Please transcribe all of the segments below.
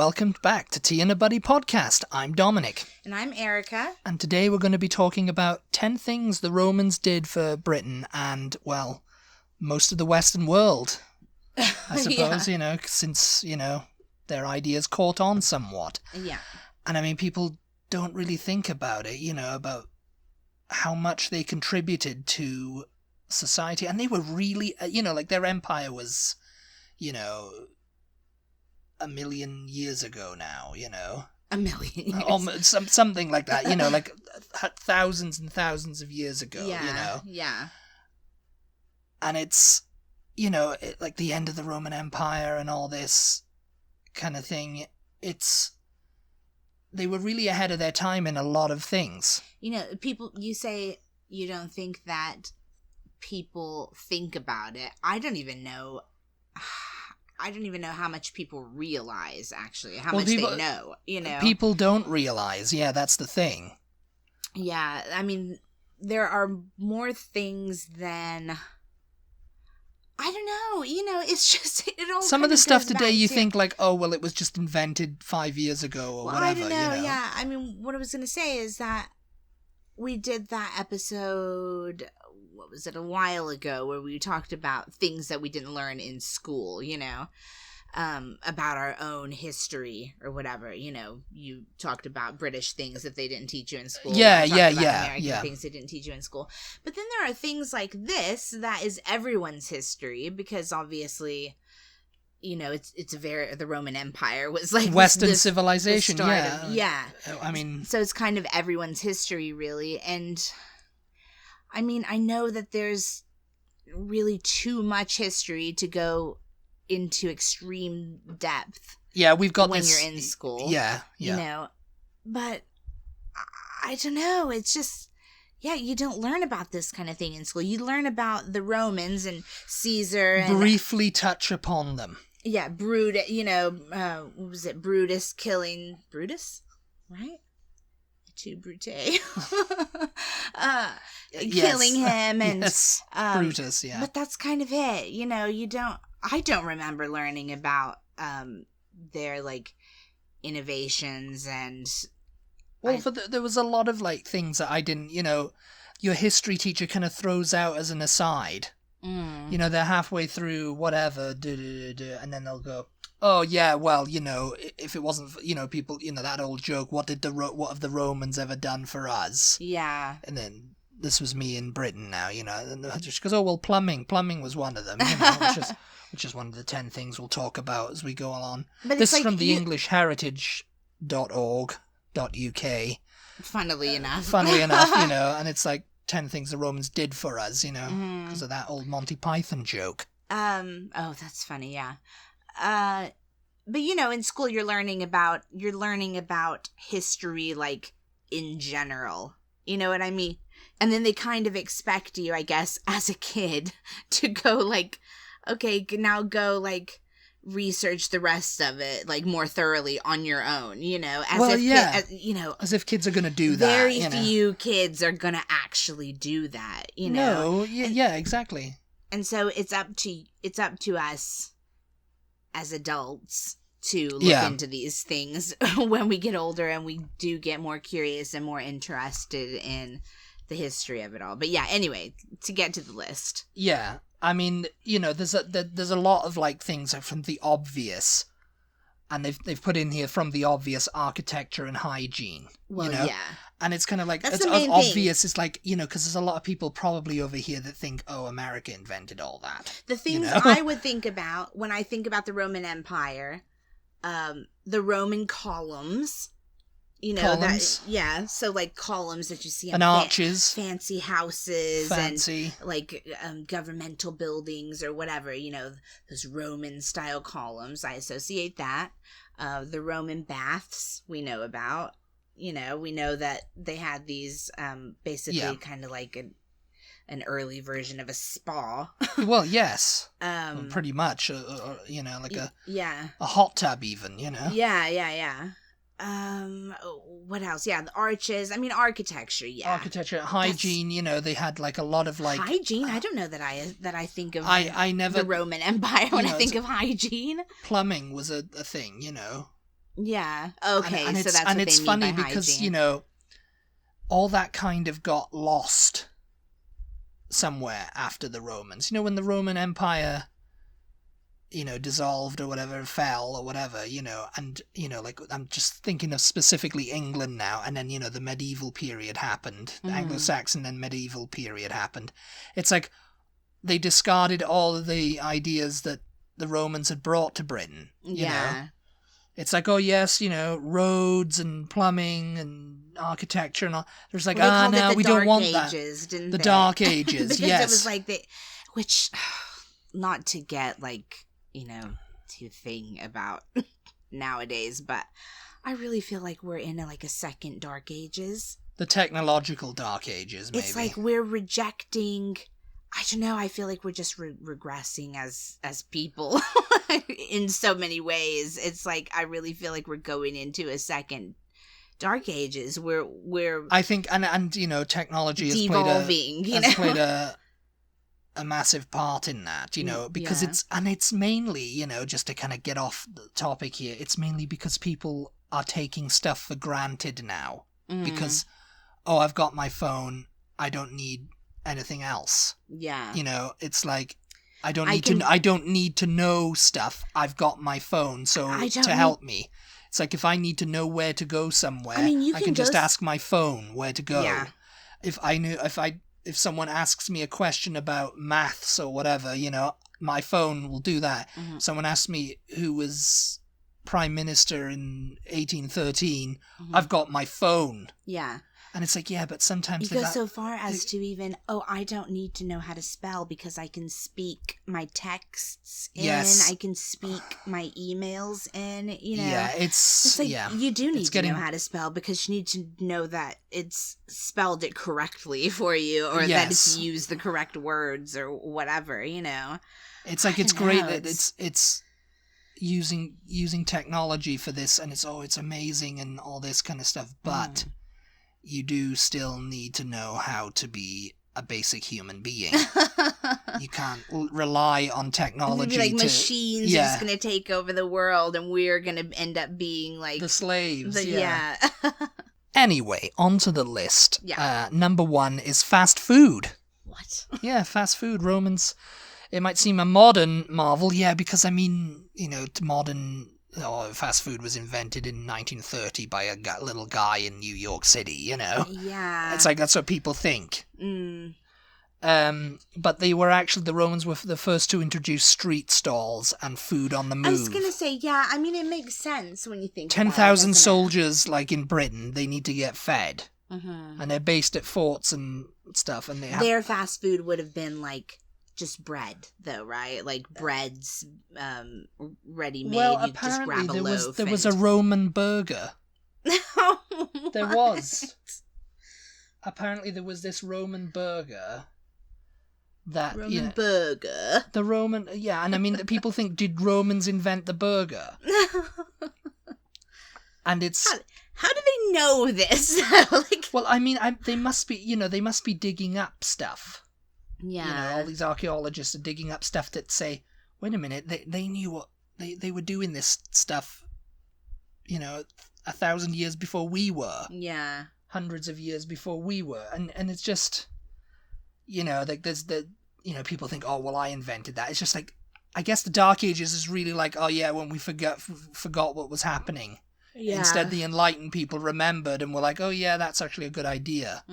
welcome back to Tea and a Buddy podcast. I'm Dominic. And I'm Erica. And today we're going to be talking about 10 things the Romans did for Britain and, well, most of the Western world. I suppose, since, their ideas caught on somewhat. Yeah. And I mean, people don't really think about it, about how much they contributed to society. And they were really, their empire was, a million years ago now, A million years. Something like that, like thousands and thousands of years ago, Yeah. And it's, like the end of the Roman Empire and all this kind of thing. They were really ahead of their time in a lot of things. You say you don't think that people think about it. I don't even know how much people realize, actually, how much they know, People don't realize, that's the thing. Yeah, I mean, there are more things than... I don't know, it's just... Some of the stuff today you think like, oh, well, it was just invented 5 years ago or whatever, I don't know, yeah. I mean, what I was going to say is that we did that episode... What was it, a while ago, where we talked about things that we didn't learn in school, about our own history or whatever. You talked about British things that they didn't teach you in school. American things they didn't teach you in school. But then there are things like this that is everyone's history, because obviously, it's the Roman Empire was like Western civilization. Yeah. I mean, so it's kind of everyone's history, really, and. I mean, I know that there's really too much history to go into extreme depth. Yeah, we've got when you're in school. Yeah. But I don't know. It's just, you don't learn about this kind of thing in school. You learn about the Romans and Caesar. And, briefly touch upon them. Yeah, Brutus, what was it? Brutus killing Brutus, right? To Brute. Killing him and Brutus, yeah. But that's kind of it. I don't remember learning about their like innovations and there was a lot of like things that I didn't, your history teacher kind of throws out as an aside. They're halfway through whatever, and then they'll go, oh yeah, well, if it wasn't for, people, that old joke, what have the Romans ever done for us? Yeah. And then this was me in Britain now, and just goes, oh well, plumbing was one of them, which is one of the 10 things we'll talk about as we go along. But this is from the EnglishHeritage.org.uk. Funnily enough, and it's like 10 things the Romans did for us, because of that old Monty Python joke. Oh, that's funny, yeah. But in school you're learning about history, like, in general. You know what I mean? And then they kind of expect you, I guess, as a kid, to go, like, okay, now go, like, research the rest of it, like, more thoroughly on your own, as if kids are going to do that. Very few kids are going to actually do that, No, exactly. And so it's up to us as adults to look into these things when we get older and we do get more curious and more interested in the history of it all. But anyway, to get to the list. Yeah, I mean, there's a lot of like things from the obvious, and they've put in here from the obvious architecture and hygiene. Well, yeah. And it's kind of like, that's it's obvious. It's like, because there's a lot of people probably over here that think, oh, America invented all that. The things I would think about when I think about the Roman Empire, the Roman columns, columns? So like columns that you see on arches, fancy houses, and like governmental buildings or whatever, those Roman style columns. I associate that. The Roman baths we know about. We know that they had these basically kind of like an early version of a spa. Well, yes. Pretty much, like a hot tub even, Yeah. What else? Yeah, the arches. I mean, architecture, yeah. Architecture, hygiene, they had like a lot of like... Hygiene? I don't know that I think of I never, the Roman Empire when I think of hygiene. Plumbing was a thing, Yeah. Okay, and so it's, that's and what it's they funny mean by because, hygiene. you know, all that kind of got lost somewhere after the Romans. You know, when the Roman Empire, you know, dissolved or whatever, fell or whatever, you know, and, you know, like, I'm just thinking of specifically England now, and then, you know, the medieval period happened, the Anglo-Saxon and medieval period happened. It's like they discarded all of the ideas that the Romans had brought to Britain, you know. It's like, oh yes, you know, roads and plumbing and architecture and all. There's like, no, we don't want Ages, that. didn't The they? Dark Ages, because yes. it was like which, not to get like, you know, to thing about nowadays, but I really feel like we're in a second Dark Ages. The technological Dark Ages, maybe. It's like we're rejecting. I don't know. I feel like we're just regressing as people in so many ways. It's like I really feel like we're going into a second Dark Ages where we're. I think, and you know, technology has played a massive part in that. You know, because it's mainly, you know, just to kind of get off the topic here. It's mainly because people are taking stuff for granted now. Because, I've got my phone. I don't need anything else. Yeah. You know, it's like I don't need to know stuff. I've got my phone to help me. It's like if I need to know where to go somewhere, I can just ask my phone where to go. Yeah. If someone asks me a question about maths or whatever, you know, my phone will do that. Someone asks me who was prime minister in 1813, I've got my phone. Yeah. And it's like, yeah, but sometimes... You go so far as to even, I don't need to know how to spell because I can speak my texts in. Yes. I can speak my emails in, you know. Yeah, it's like, yeah. You do need to know how to spell because you need to know that it's spelled it correctly for you or that it's used the correct words or whatever, you know. It's like, it's great that it's using technology for this and it's amazing and all this kind of stuff, but... You do still need to know how to be a basic human being. You can't rely on technology. Like machines are just going to take over the world and we're going to end up being like... The slaves, Anyway, on to the list. Yeah. Number 1 is fast food. What? Yeah, fast food. Romans, it might seem a modern marvel, because, I mean, you know, fast food was invented in 1930 by a little guy in New York City, you know? Yeah. It's like, that's what people think. But the Romans were the first to introduce street stalls and food on the move. I was going to say, I mean, it makes sense when you think 10,000 soldiers, like in Britain, they need to get fed. And they're based at forts and stuff. And their fast food would have been like... just bread, though, right? Like bread's ready-made. Well, you just grab a loaf. There was a Roman burger. There was. Apparently, there was this Roman burger that burger. The Roman, and I mean, people think, did Romans invent the burger? And it's how do they know this? Well, I mean, they must be digging up stuff. Yeah. You know, all these archaeologists are digging up stuff that say, wait a minute, they knew what they were doing this stuff, you know, 1,000 years before we were. Yeah. Hundreds of years before we were. And it's just, you know, like people think, oh, well, I invented that. It's just like, I guess the Dark Ages is really like, oh yeah, when we forgot what was happening. Yeah. Instead, the enlightened people remembered and were like, oh yeah, that's actually a good idea.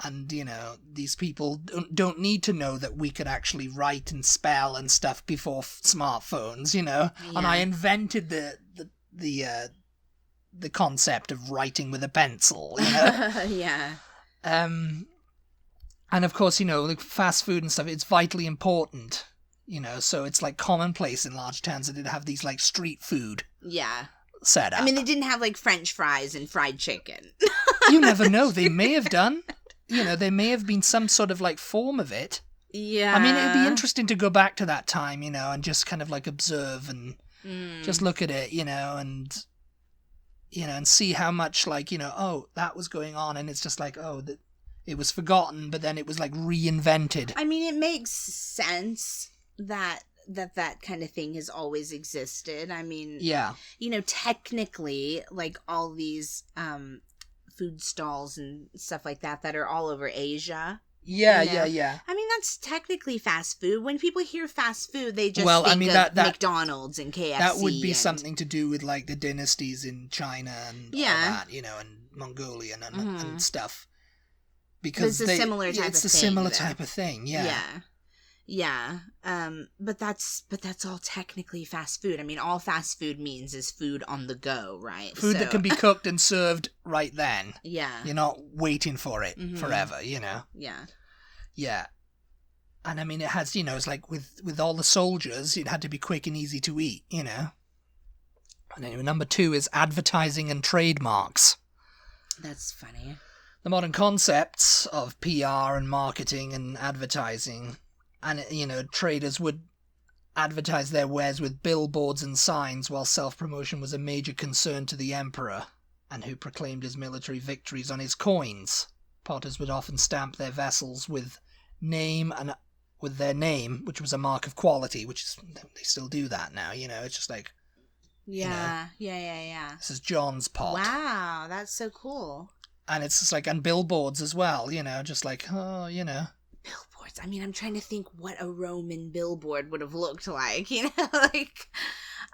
And, you know, these people don't need to know that we could actually write and spell and stuff before smartphones, you know. Yeah. And I invented the concept of writing with a pencil, you know. Yeah. And of course, you know, like fast food and stuff, it's vitally important, you know. So it's like commonplace in large towns that they'd have these like street food. Yeah. Set up. I mean, they didn't have like French fries and fried chicken. You never know. They may have done. You know, there may have been some sort of, like, form of it. Yeah. I mean, it'd be interesting to go back to that time, you know, and just kind of, like, observe and just look at it, you know, and see how much, like, you know, that was going on, and it's just like, it was forgotten, but then it was, like, reinvented. I mean, it makes sense that that kind of thing has always existed. I mean, Yeah. Technically, like all these food stalls and stuff like that are all over Asia. Yeah, You know? yeah. I mean, that's technically fast food. When people hear fast food, they just think of that McDonald's and KFC. That would be something to do with, like, the dynasties in China and all that, and Mongolia and stuff. Because it's a similar type of thing. It's a similar type of thing, yeah. Yeah. But that's all technically fast food. I mean, all fast food means is food on the go, right? Food that can be cooked and served right then. Yeah. You're not waiting for it forever, Yeah. Yeah. And I mean, it has, it's like with all the soldiers, it had to be quick and easy to eat, And anyway, number 2 is advertising and trademarks. That's funny. The modern concepts of PR and marketing and advertising, and, traders would advertise their wares with billboards and signs, while self-promotion was a major concern to the emperor, and who proclaimed his military victories on his coins. Potters would often stamp their vessels with their name, which was a mark of quality, which is, they still do that now, it's just like, yeah. This is John's pot. Wow, that's so cool. And it's just like, and billboards as well, just like, Billboards. I mean, I'm trying to think what a Roman billboard would have looked like, like,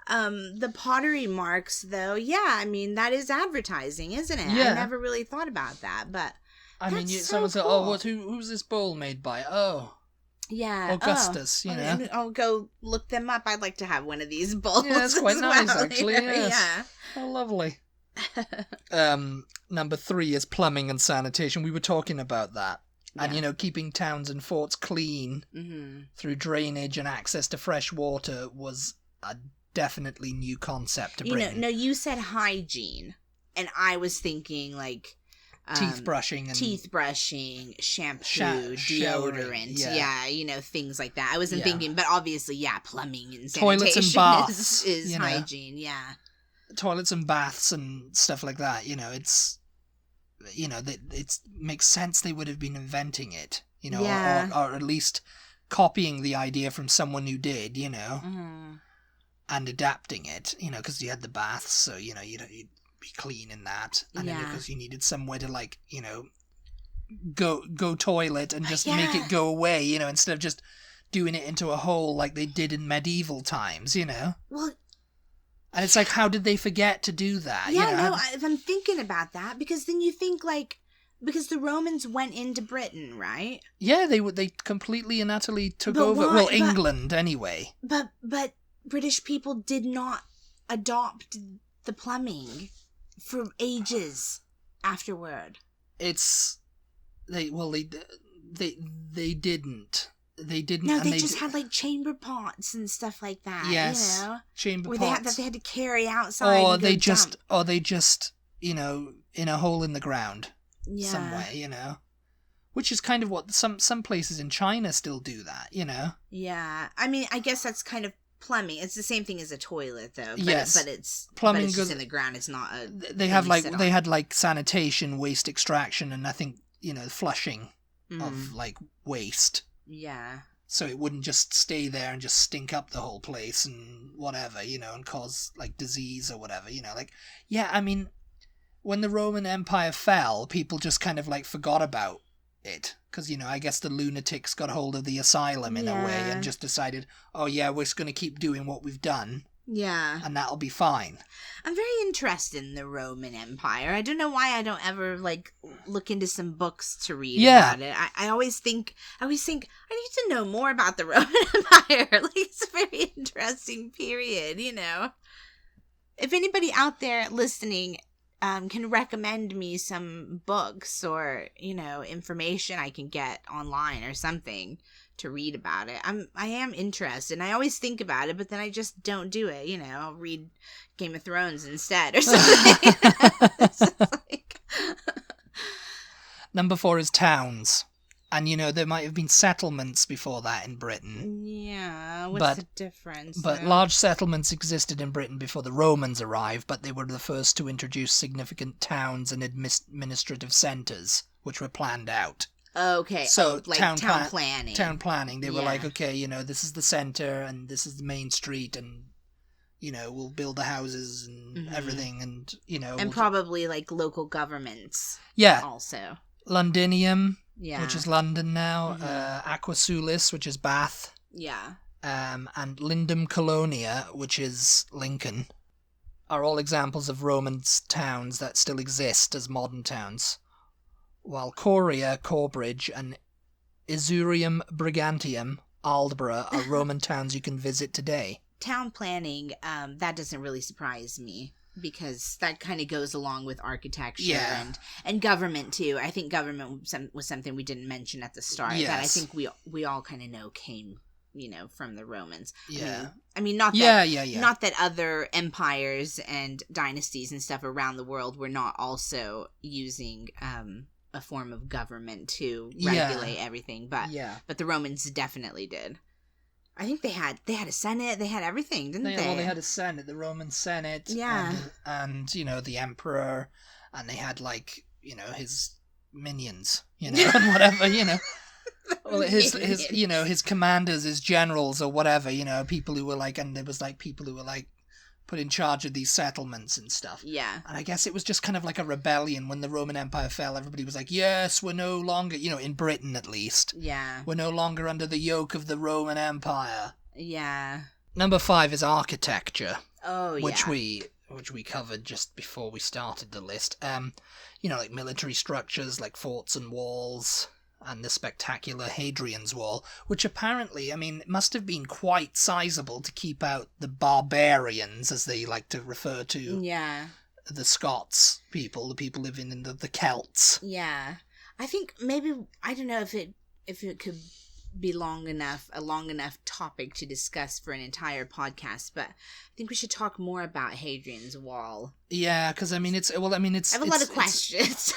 the pottery marks, though. Yeah, I mean, that is advertising, isn't it? Yeah. I never really thought about that, but I mean, so someone cool. said, who's this bowl made by? Oh. Yeah. Augustus, I'll go look them up. I'd like to have one of these bowls. Yeah, it's quite nice, actually. Yes. Yeah. Oh, lovely. Number 3 is plumbing and sanitation. We were talking about that. Yeah. And, keeping towns and forts clean through drainage and access to fresh water was a definitely new concept to Britain. No, you said hygiene. And I was thinking, like, teeth brushing, shampoo, deodorant, things like that. I wasn't thinking, but obviously, plumbing and sanitation toilets and baths is hygiene, toilets and baths and stuff like that. It's it makes sense they would have been inventing it, or at least copying the idea from someone who did, and adapting it, because you had the baths, so you'd be clean in that, and then because you needed somewhere to, like, go toilet and just make it go away, instead of just doing it into a hole like they did in medieval times, Well, and it's like, how did they forget to do that? I'm thinking about that, because then you think, like, because the Romans went into Britain, right? Yeah, they completely and utterly took over. Why? Well, England anyway. But British people did not adopt the plumbing for ages afterward. They didn't. They didn't. No, they just had, like, chamber pots and stuff like that. Yes, chamber pots. They had to carry outside. Or they just, in a hole in the ground somewhere, which is kind of what some places in China still do that, Yeah, I mean, I guess that's kind of plumbing. It's the same thing as a toilet, though. But it's plumbing. But it's just in the ground. It's not a. They had like sanitation, waste extraction, and I think flushing of, like, waste. Yeah. So it wouldn't just stay there and just stink up the whole place and whatever, and cause, like, disease or whatever, like, I mean, when the Roman Empire fell, people just kind of, like, forgot about it. Because, I guess the lunatics got hold of the asylum in a way and just decided, oh yeah, we're just going to keep doing what we've done. Yeah. And that'll be fine. I'm very interested in the Roman Empire. I don't know why I don't ever, like, look into some books to read about it. I always think, I need to know more about the Roman Empire. Like, it's a very interesting period, If anybody out there listening can recommend me some books or, information I can get online or something to read about it, I am interested, and I always think about it, but then I just don't do it. I'll read Game of Thrones instead or something. Number 4 is towns, and there might have been settlements before that in Britain. Yeah, what's the difference? But large settlements existed in Britain before the Romans arrived, but they were the first to introduce significant towns and administrative centres, which were planned out. Okay. So like town planning. Town planning. They were like, okay, this is the center and this is the main street, and we'll build the houses and everything, and and probably like local governments. Yeah. Also. Londinium, Yeah. which is London now. Aquasulis, which is Bath. Yeah. And Lindum Colonia, which is Lincoln, are all examples of Roman towns that still exist as modern towns, while Coria, Corbridge, and Isurium Brigantium, Aldborough, are Roman towns you can visit today. Town planning, that doesn't really surprise me, because that kind of goes along with architecture and government too. I think government was something we didn't mention at the start, that I think we all kind of know came from the Romans. Yeah. I mean, not that other empires and dynasties and stuff around the world were not also using a form of government to regulate everything, but the Romans definitely did. I think they had a senate, they had everything, didn't they? Well, they had a senate, the Roman Senate, and the emperor, and they had his minions, and whatever, Well, his commanders, his generals, or whatever, people who were and there was people who were put in charge of these settlements and stuff. Yeah. And I guess it was just kind of like a rebellion when the Roman Empire fell. Everybody was like, yes, we're no longer, in Britain at least. Yeah. We're no longer under the yoke of the Roman Empire. Yeah. Number 5 is architecture. Oh, yeah. Which we covered just before we started the list. Military structures like forts and walls, and the spectacular Hadrian's Wall, which apparently, must have been quite sizable to keep out the barbarians, as they like to refer to the Scots people, the people living in the Celts. Yeah. I think maybe, I don't know if it could be a long enough topic to discuss for an entire podcast, but I think we should talk more about Hadrian's Wall. Yeah, because, I have a lot of questions.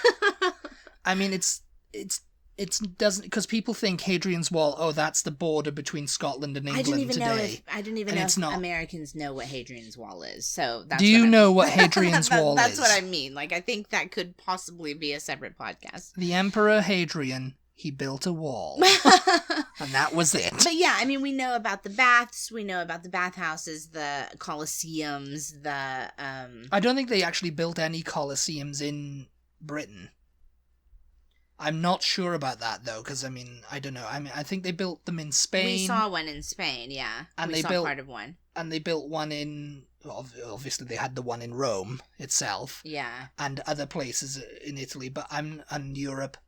It doesn't, because people think Hadrian's Wall, that's the border between Scotland and England today. I don't even know if Americans know what Hadrian's Wall is. So that's Do you know what Hadrian's Wall is? That's what I mean. I think that could possibly be a separate podcast. The Emperor Hadrian, he built a wall. And that was it. But yeah, we know about the baths, we know about the bathhouses, the colosseums, I don't think they actually built any colosseums in Britain. I'm not sure about that, though, because, I don't know. I think they built them in Spain. We saw one in Spain, yeah. And we saw part of one. And they built one in... Obviously, they had the one in Rome itself. Yeah. And other places in Italy, and Europe.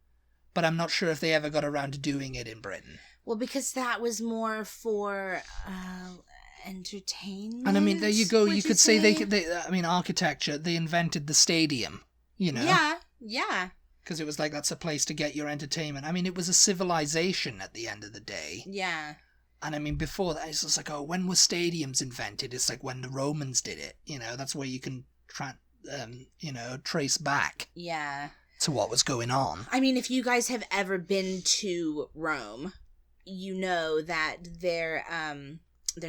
But I'm not sure if they ever got around to doing it in Britain. Well, because that was more for entertainment. And, there you go. You could say they architecture, they invented the stadium, Yeah. Because it was that's a place to get your entertainment. it was a civilization at the end of the day. Yeah. And before that, it's just when were stadiums invented? It's when the Romans did it. That's where you can, trace back. Yeah. To what was going on. If you guys have ever been to Rome, you know that their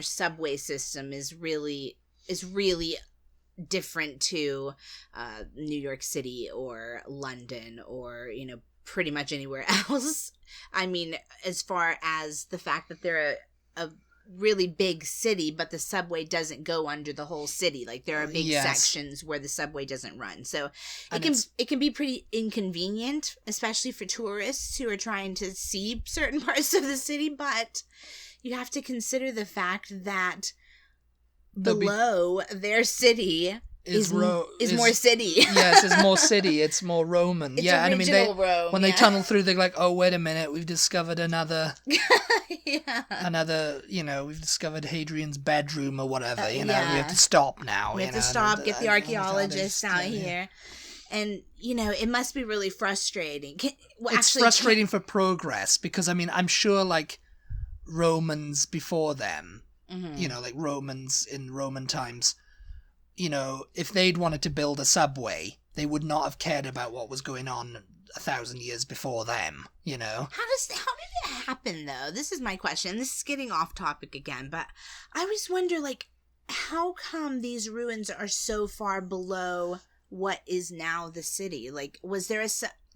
subway system is really different to New York City or London or pretty much anywhere else. As far as the fact that they're a really big city, but the subway doesn't go under the whole city. There are big sections where the subway doesn't run, so it can be pretty inconvenient, especially for tourists who are trying to see certain parts of the city. But you have to consider the fact that below their city is more city. Yes, it's more city. It's more Roman. It's original Rome. When they tunnel through, they're like, "Oh, wait a minute, we've discovered another." Another, we've discovered Hadrian's bedroom or whatever. We have to stop now. We have to stop. Get the archaeologists out here. And, it must be really frustrating. It's frustrating for progress because, I'm sure, Romans before them, Romans in Roman times, if they'd wanted to build a subway, they would not have cared about what was going on 1,000 years before them, How did it happen, though? This is my question. This is getting off topic again, but I always wonder, how come these ruins are so far below what is now the city? Was there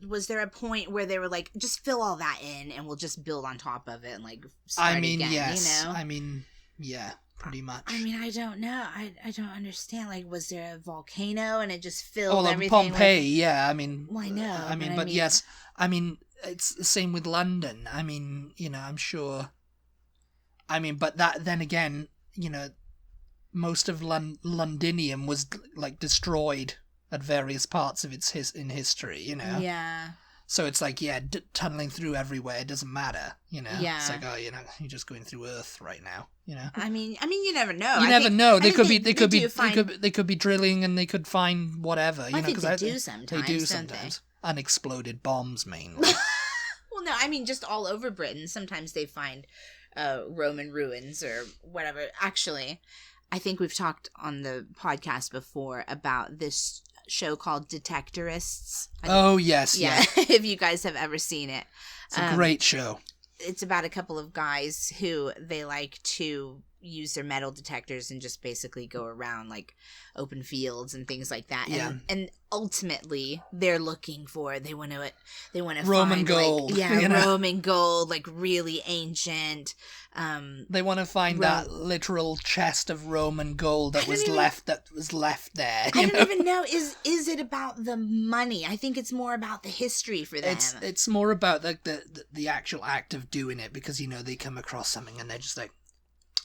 was there a point where they were like, just fill all that in and we'll just build on top of it and like start again, yes. you know? I mean, yeah, pretty much. I mean, I don't know. I don't understand. Like, was there a volcano and it just filled Well, everything? Pompeii, yeah. I mean, well, I know. I mean, but yes, I mean, it's the same with London. I mean, you know, I'm sure. I mean, but that then again, you know, most of Londinium was like destroyed at various parts of its history, you know. Yeah. So it's like, yeah, tunneling through everywhere, it doesn't matter, you know. Yeah. It's like, oh, you know, you're just going through Earth right now, you know. I mean, you never know. You never know. They could be drilling and they could find whatever, you know. I think they do sometimes. They do sometimes. Unexploded bombs, mainly. Well, no, I mean just all over Britain. Sometimes they find Roman ruins or whatever. Actually, I think we've talked on the podcast before about this show called Detectorists. Oh, yes, yeah. If you guys have ever seen it. It's a great show. It's about a couple of guys who they like to use their metal detectors and just basically go around like open fields and things like that. Yeah. And ultimately they're looking for, they want to Roman find gold. Like, yeah, Roman gold, like really ancient. They want to find that literal chest of Roman gold that was left there. I don't even know. Is it about the money? I think it's more about the history for them. It's more about the actual act of doing it, because, you know, they come across something and they're just like,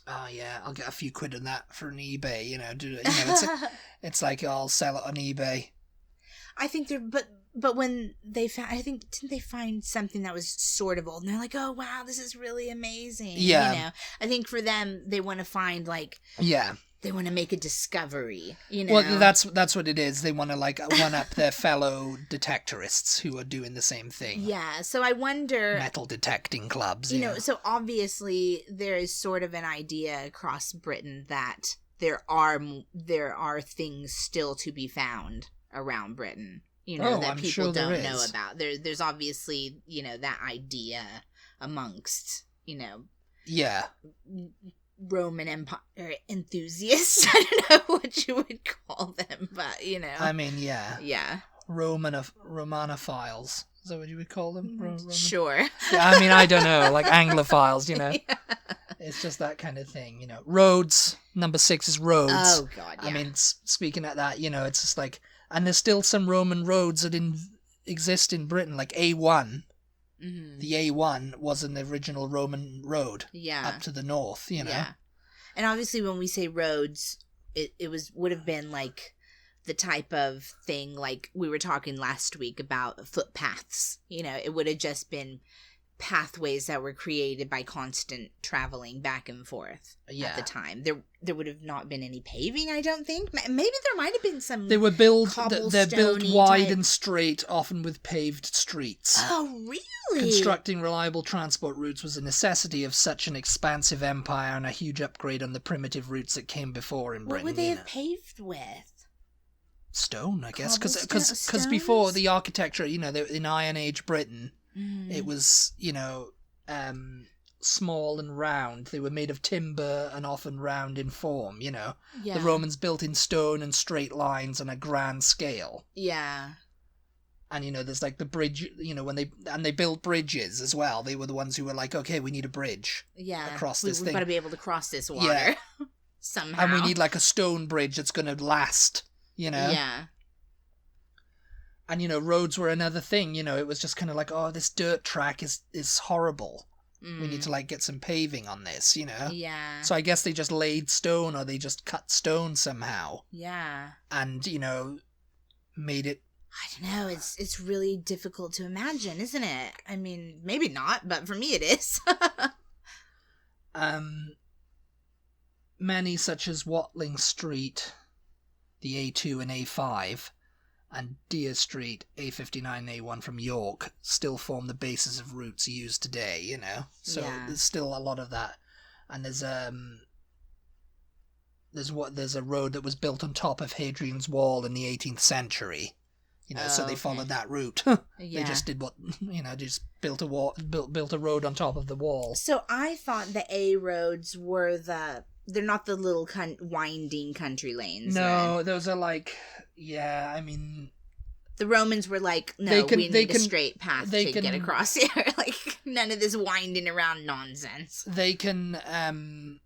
oh yeah, I'll get a few quid on that for an eBay, you know. It's like, oh, I'll sell it on eBay. I think but when they found, I think, didn't they find something that was sort of old? And they're like, oh wow, this is really amazing. Yeah. You know, I think for them, they want to find like, yeah, they want to make a discovery. You know, well, that's what it is. They want to like one up their fellow detectorists who are doing the same thing. Yeah. So I wonder, metal detecting clubs. You know, so obviously there is sort of an idea across Britain that there are things still to be found around Britain, you know, that people sure don't know about. There's obviously, you know, that idea amongst, you know, yeah, Roman Empire enthusiasts. I don't know what you would call them, but, you know. I mean, yeah. Yeah. Romanophiles. Is that what you would call them? Sure. Yeah, I mean, I don't know, like Anglophiles, you know. Yeah. It's just that kind of thing, you know. Roads, number 6 is roads. Oh, God, yeah. I mean, speaking of that, you know, it's just like, and there's still some Roman roads that exist in Britain, like A1. Mm-hmm. The A1 was an original Roman road. Yeah. Up to the north, you know. Yeah. And obviously when we say roads, it would have been like the type of thing like we were talking last week about footpaths. You know, it would have just been pathways that were created by constant traveling back and forth at the time. There would have not been any paving, I don't think. Maybe there might have been some. They're built wide and straight, often with paved streets. Oh, really? Constructing reliable transport routes was a necessity of such an expansive empire and a huge upgrade on the primitive routes that came before in Britain. What would they have paved with? Stone, I guess, because before the architecture, you know, in Iron Age Britain, it was, you know, small and round. They were made of timber and often round in form, you know. Yeah. The Romans built in stone and straight lines on a grand scale. Yeah. And, you know, there's like the bridge, you know, when they built bridges as well. They were the ones who were like, okay, we need a bridge. Yeah. Across this thing. We've got to be able to cross this water. Yeah. Somehow. And we need like a stone bridge that's going to last, you know. Yeah. And, you know, roads were another thing, you know. It was just kind of like, oh, this dirt track is horrible. We need to, like, get some paving on this, you know. Yeah. So I guess they just laid stone or they just cut stone somehow. Yeah. And, you know, made it. I don't know. It's really difficult to imagine, isn't it? I mean, maybe not, but for me it is. Many, such as Watling Street, the A2 and A5, and Deer Street, A59 and A1 from York, still form the basis of routes used today, you know? So there's still a lot of that. And there's a road that was built on top of Hadrian's Wall in the 18th century. You know, so they followed that route. They just did just built a wall, built a road on top of the wall. So I thought the A roads were they're not the little winding country lanes. No, those are like, yeah, I mean, The Romans were like, no, we need a straight path to get across here. Like, none of this winding around nonsense. They can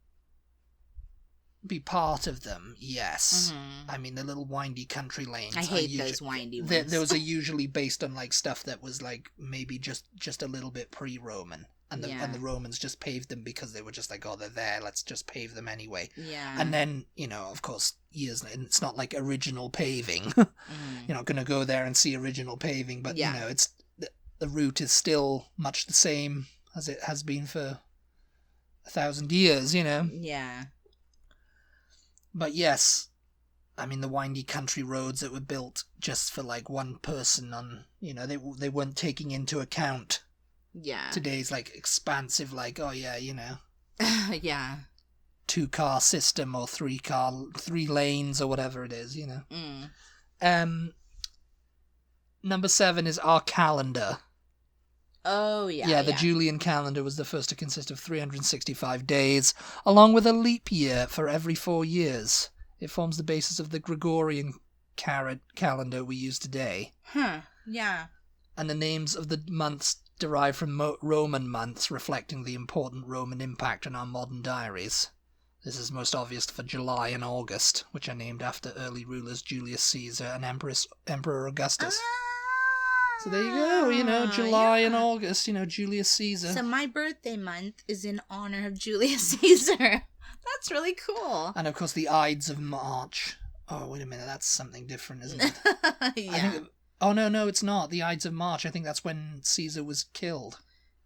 be part of them, yes. Mm-hmm. I mean, the little windy country lanes. I hate those windy ones. Those are usually based on, like, stuff that was, like, maybe just a little bit pre-Roman. And the Romans just paved them because they were just like, oh, they're there, let's just pave them anyway. Yeah. And then, you know, of course, it's not like original paving. You're not going to go there and see original paving, but, you know, it's the route is still much the same as it has been for 1,000 years, you know? Yeah. But yes, I mean, the windy country roads that were built just for, like, one person on, you know, they weren't taking into account... Yeah. Today's, like, expansive, like, oh, yeah, you know. Yeah. 2-car system or 3 lanes or whatever it is, you know. Number 7 is our calendar. Oh, yeah. Yeah, the Julian calendar was the first to consist of 365 days, along with a leap year for every 4 years. It forms the basis of the Gregorian calendar we use today. Huh, yeah. And the names of the months derived from Roman months, reflecting the important Roman impact on our modern diaries. This is most obvious for July and August, which are named after early rulers Julius Caesar and Emperor Augustus. So there you go, you know, July and August, you know, Julius Caesar. So my birthday month is in honor of Julius Caesar. That's really cool. And of course the Ides of March. Oh, wait a minute, that's something different, isn't it? Yeah. Oh, no, it's not. The Ides of March. I think that's when Caesar was killed.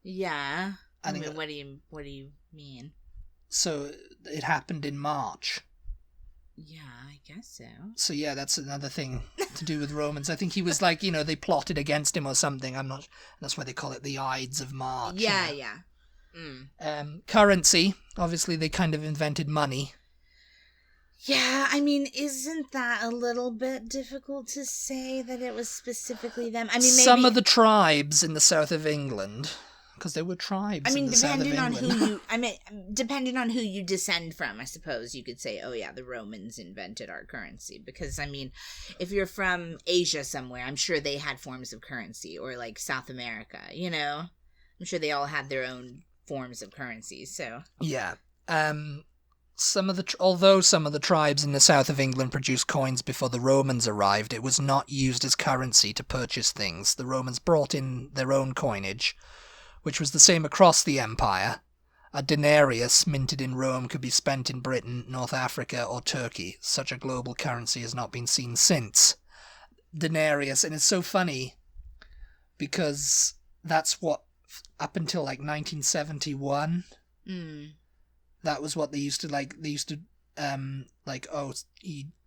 Yeah. I mean, what do you mean? So it happened in March. Yeah, I guess so. So yeah, that's another thing to do with Romans. I think he was like, you know, they plotted against him or something. I'm not. That's why they call it the Ides of March. Yeah, you know? Yeah. Currency. Obviously, they kind of invented money. Yeah, I mean, isn't that a little bit difficult to say that it was specifically them? I mean, maybe... Some of the tribes in the south of England, because there were tribes. I mean, depending on who you descend from, I suppose you could say, oh yeah, the Romans invented our currency. Because I mean, if you're from Asia somewhere, I'm sure they had forms of currency, or like South America. You know, I'm sure they all had their own forms of currency. So yeah. Although some of the tribes in the south of England produced coins before the Romans arrived, it was not used as currency to purchase things. The Romans brought in their own coinage, which was the same across the empire. A denarius minted in Rome could be spent in Britain, North Africa, or Turkey. Such a global currency has not been seen since. Denarius, and it's so funny because that's what, up until like 1971... That was what they used to like. They used to,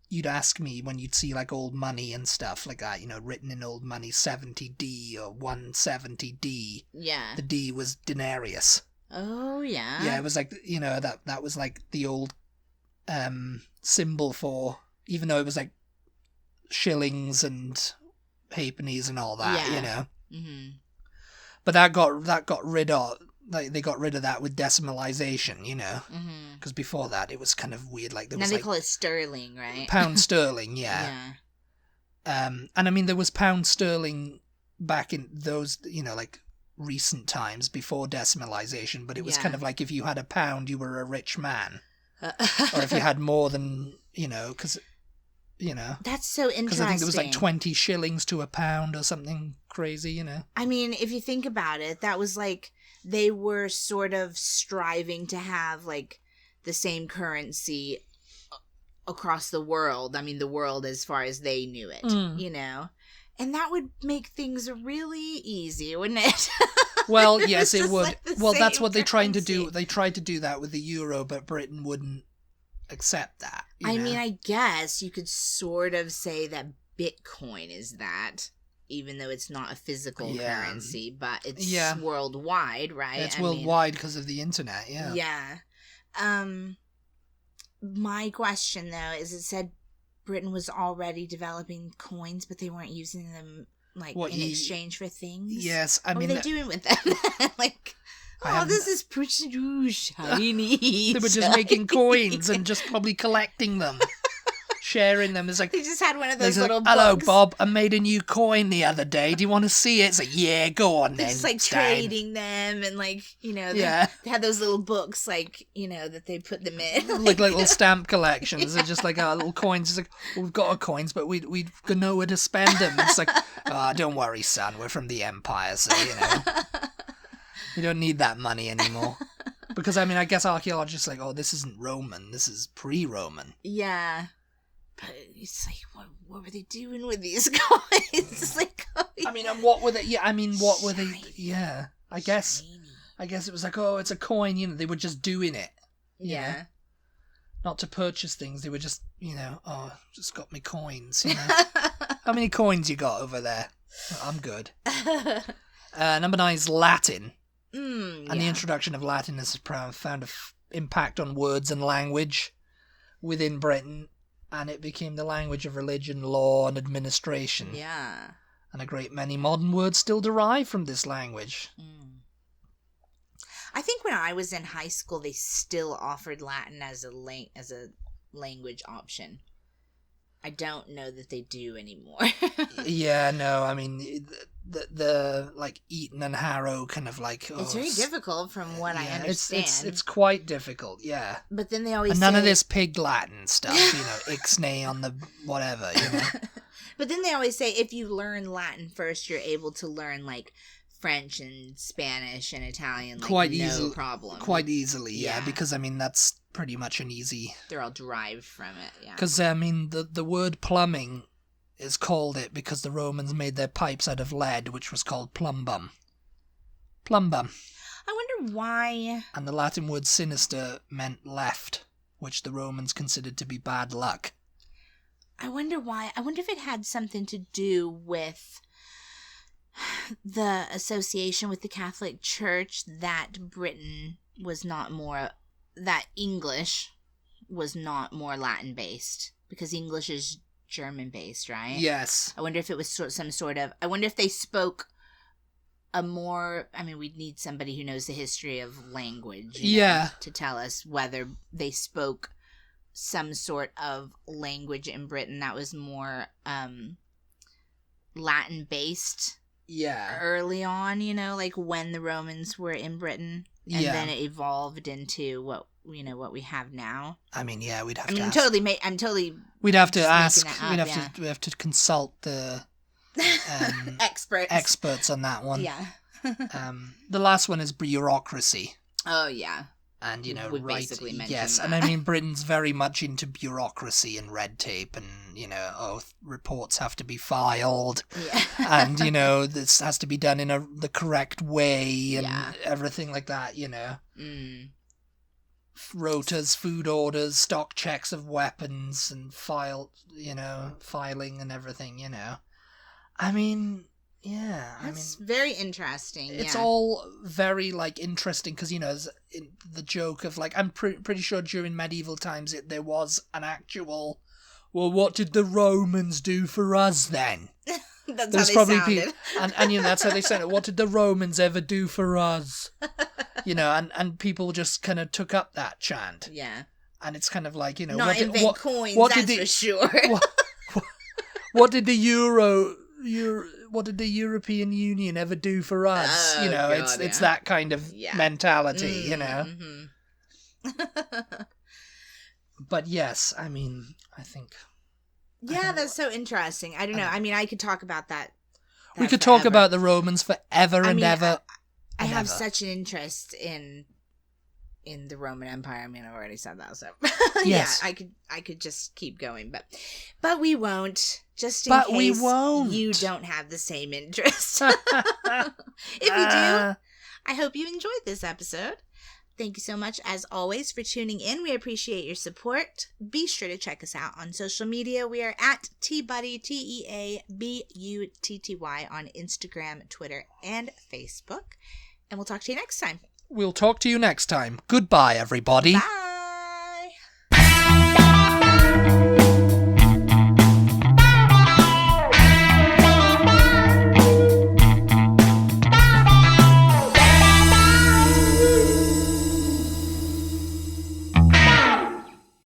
you'd ask me when you'd see like old money and stuff like that, you know, written in old money, 70D or 170D. Yeah. The D was denarius. Oh, yeah. Yeah, it was like, you know, that was like the old symbol for, even though it was like shillings and halfpennies and all that, you know. Mm-hmm. But that got rid of. Like they got rid of that with decimalization, you know, because before that it was kind of weird. Like there was now they call it sterling, right? Pound sterling, yeah. And I mean there was pound sterling back in those, you know, like recent times before decimalization, but it was kind of like if you had a pound, you were a rich man, or if you had more than, you know, because. You know, that's so interesting. Because I think there was like 20 shillings to a pound or something crazy, you know. I mean, if you think about it, that was like they were sort of striving to have like the same currency across the world. I mean, the world as far as they knew it, you know, and that would make things really easy, wouldn't it? Well, yes, it would. Like well, that's what they're trying to do. They tried to do that with the euro, but Britain wouldn't accept that. I mean, I guess you could sort of say that Bitcoin is that, even though it's not a physical currency, but it's worldwide, right? It's worldwide because of the internet, yeah. Yeah. My question, though, is it said Britain was already developing coins, but they weren't using them, like, in exchange for things? Yes, I mean... What were they doing with them? Like... this is pretty shiny. They were just making coins and just probably collecting them. sharing them. It's like They just had one of those little hello, books. Bob. I made a new coin the other day. Do you want to see it? It's like, yeah, go on then. Just like Stan. trading them, and like, you know, they had those little books, like, you know, that they put them in, like little stamp collections. They're just like little coins. It's like, well, we've got our coins, but we know where to spend them. It's like, don't worry, son. We're from the Empire, so you know, you don't need that money anymore. Because I mean, I guess archaeologists are like, oh, this isn't Roman. This is pre-Roman. Yeah. But it's like, what were they doing with these coins? It's like, I mean, and what were they? Yeah, I mean, what were they? Shiny. Yeah, I guess it was like, oh, it's a coin. You know, they were just doing it. Yeah. Know? Not to purchase things. They were just, you know, oh, just got me coins. You know, how many coins you got over there? Oh, I'm good. Number 9 is Latin, and the introduction of Latin has found an impact on words and language within Britain. And it became the language of religion, law, and administration. Yeah. And a great many modern words still derive from this language. I think when I was in high school, they still offered Latin as a language option. I don't know that they do anymore. Yeah, no, I mean, the like Eton and Harrow kind of like... it's very difficult from what I understand. It's quite difficult, yeah. But then they always and none of this pig Latin stuff, you know, ixnay on the whatever, you know. But then they always say if you learn Latin first, you're able to learn like French and Spanish and Italian like no problem. Quite easily, yeah, because I mean that's pretty much an easy... They're all derived from it, yeah. Because I mean the word plumbing is called it because the Romans made their pipes out of lead, which was called plumbum. Plumbum. I wonder why... And the Latin word sinister meant left, which the Romans considered to be bad luck. I wonder why. I wonder if it had something to do with the association with the Catholic Church that Britain was not more... that English was not more Latin-based. Because English is German-based, right? Yes. I wonder if it was some sort of... I wonder if they spoke a more... I mean, we'd need somebody who knows the history of language, you know, to tell us whether they spoke some sort of language in Britain that was more Latin-based early on, you know, like when the Romans were in Britain. And then it evolved into what we have now. I mean, yeah, we'd have to. I mean, ask. I'm totally. We'd have to ask. We have to consult the experts on that one. Yeah. The last one is bureaucracy. Oh yeah. And you know, we basically mentioned yes, that. and I mean, Britain's very much into bureaucracy and red tape, and you know, reports have to be filed, and you know, this has to be done in the correct way, and everything like that. You know, rotas, food orders, stock checks of weapons, and filing and everything. You know, I mean. Yeah, that's very interesting. It's all very like interesting because you know the joke of like I'm pretty sure during medieval times there was an actual. Well, what did the Romans do for us then? That's how they sounded. And you know that's how they said it. What did the Romans ever do for us? You know, and people just kind of took up that chant. Yeah, and it's kind of like you know not invent coins. For sure. What did the what did the European Union ever do for us? Oh, you know, God, it's that kind of mentality, you know. But yes, I mean, I think. Yeah, that's so interesting. I don't know. I mean, I could talk about that. We could talk about the Romans forever and ever. I have such an interest in the Roman Empire. I mean, I've already said that, so yes. Yeah, I could just keep going, but we won't. Just in case you don't have the same interest. If you do, I hope you enjoyed this episode. Thank you so much, as always, for tuning in. We appreciate your support. Be sure to check us out on social media. We are at TButty, TEABUTTY on Instagram, Twitter, and Facebook. And we'll talk to you next time. We'll talk to you next time. Goodbye, everybody. Bye.